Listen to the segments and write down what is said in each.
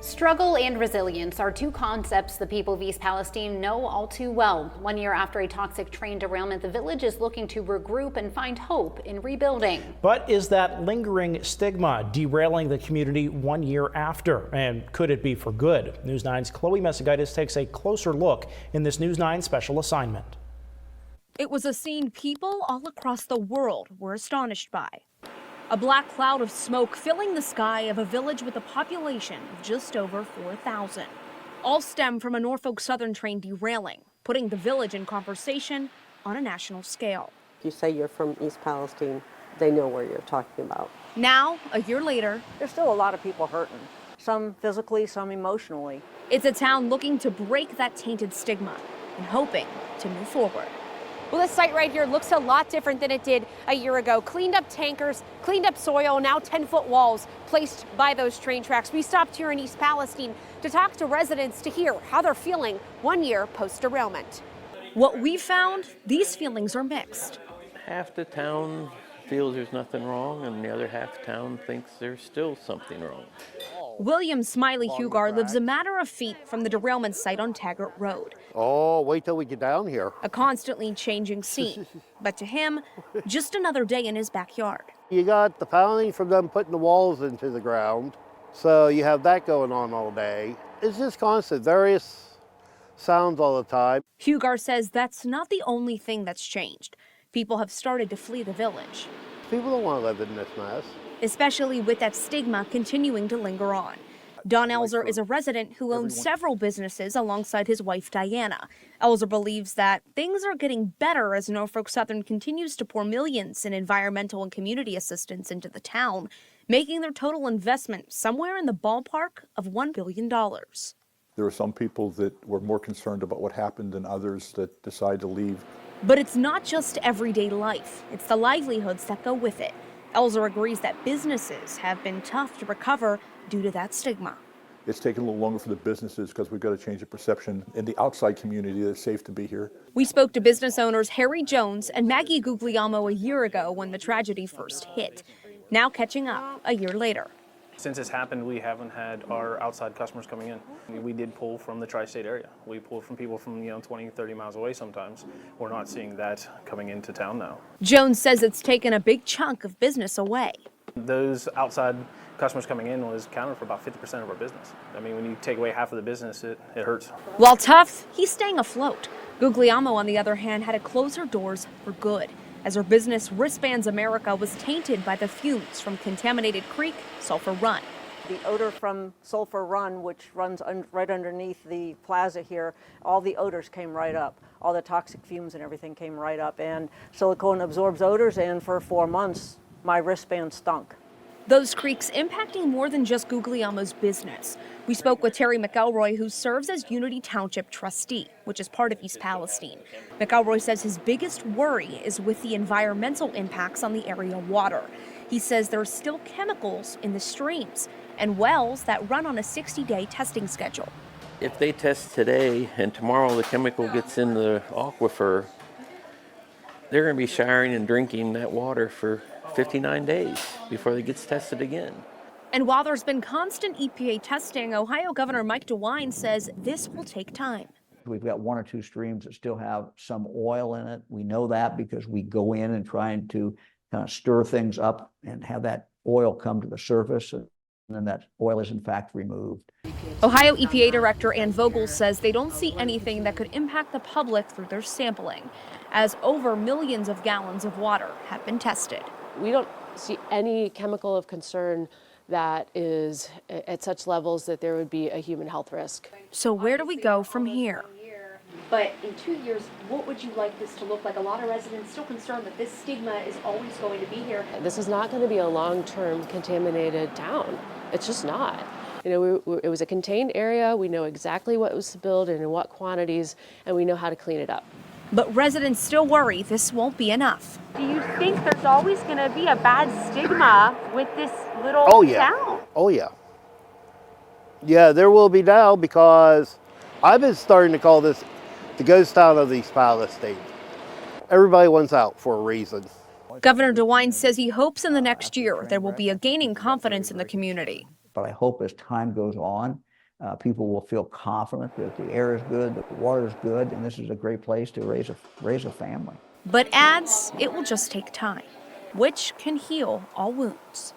Struggle and resilience are two concepts the people of East Palestine know all too well. 1 year after a toxic train derailment, the village is looking to regroup and find hope in rebuilding. But is that lingering stigma derailing the community 1 year after? And could it be for good? News 9's Chloe Messagaitis takes a closer look in this News 9 special assignment. It was a scene people all across the world were astonished by. A black cloud of smoke filling the sky of a village with a population of just over 4,000. All stem from a Norfolk Southern train derailing, putting the village in conversation on a national scale. If you say you're from East Palestine, they know where you're talking about. Now, a year later, there's still a lot of people hurting, some physically, some emotionally. It's a town looking to break that tainted stigma and hoping to move forward. Well, this site right here looks a lot different than it did a year ago. Cleaned up tankers, cleaned up soil, now 10-foot walls placed by those train tracks. We stopped here in East Palestine to talk to residents to hear how they're feeling 1 year post-derailment. What we found, these feelings are mixed. Half the town feels there's nothing wrong, and the other half the town thinks there's still something wrong. William Smiley Hugar lives a matter of feet from the derailment site on Taggart Road. Oh, wait till we get down here. A constantly changing scene, but to him, just another day in his backyard. You got the pounding from them putting the walls into the ground, so you have that going on all day. It's just constant, various sounds all the time. Hugar says that's not the only thing that's changed. People have started to flee the village. People don't want to live in this mess. Especially with that stigma continuing to linger on. Dianna Elzer is a resident who owns several businesses alongside his wife, Dianna. Elzer believes that things are getting better as Norfolk Southern continues to pour millions in environmental and community assistance into the town, making their total investment somewhere in the ballpark of $1 billion. There were some people that were more concerned about what happened than others that decided to leave. But it's not just everyday life, it's the livelihoods that go with it. Elzer agrees that businesses have been tough to recover due to that stigma. It's taken a little longer for the businesses because we've got to change the perception in the outside community that it's safe to be here. We spoke to business owners Harry Jones and Maggie Gugliemo a year ago when the tragedy first hit. Now catching up a year later. Since it's happened, we haven't had our outside customers coming in. We did pull from the tri-state area. We pulled from people from 20, 30 miles away sometimes. We're not seeing that coming into town now. Jones says it's taken a big chunk of business away. Those outside customers coming in was accounted for about 50% of our business. I mean, when you take away half of the business, it hurts. While tough, he's staying afloat. Gugliemo, on the other hand, had to close her doors for good, as her business Wristbands America was tainted by the fumes from Contaminated Creek, Sulphur Run. The odor from Sulphur Run, which runs right underneath the plaza here, all the odors came right up. All the toxic fumes and everything came right up. And silicone absorbs odors, and for 4 months, my wristband stunk. Those creeks impacting more than just Guglielmo's business. We spoke with Terry McElroy, who serves as Unity Township trustee, which is part of East Palestine. McElroy says his biggest worry is with the environmental impacts on the area water. He says there are still chemicals in the streams and wells that run on a 60-day testing schedule. If they test today and tomorrow the chemical gets in the aquifer, they're going to be showering and drinking that water for 59 days before it gets tested again. And while there's been constant EPA testing, Ohio Governor Mike DeWine says this will take time. We've got 1 or 2 streams that still have some oil in it. We know that because we go in and trying to kind of stir things up and have that oil come to the surface, and then that oil is in fact removed. Ohio EPA Director Ann Vogel says they don't see anything that could impact the public through their sampling, as over millions of gallons of water have been tested. We don't see any chemical of concern that is at such levels that there would be a human health risk. So where do we go from here? But in 2 years, what would you like this to look like? A lot of residents still concerned that this stigma is always going to be here. This is not going to be a long-term contaminated town. It's just not. It was a contained area. We know exactly what was spilled and in what quantities, and we know how to clean it up. But residents still worry this won't be enough. Do you think there's always going to be a bad stigma with this little town? Oh, yeah. Yeah, there will be now, because I've been starting to call this the ghost town of East Palestine. Everybody wants out for a reason. Governor DeWine says he hopes in the next year there will be a gaining confidence in the community. But I hope as time goes on people will feel confident that the air is good, that the water is good, and this is a great place to raise a family. But adds it will just take time, which can heal all wounds.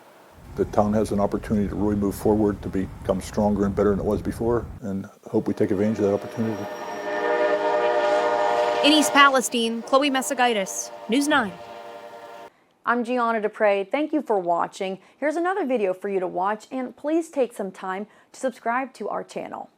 The town has an opportunity to really move forward, to become stronger and better than it was before, and hope we take advantage of that opportunity. In East Palestine, Chloe Messagaitis, News 9. I'm Gianna Dupre. Thank you for watching. Here's another video for you to watch, and please take some time to subscribe to our channel.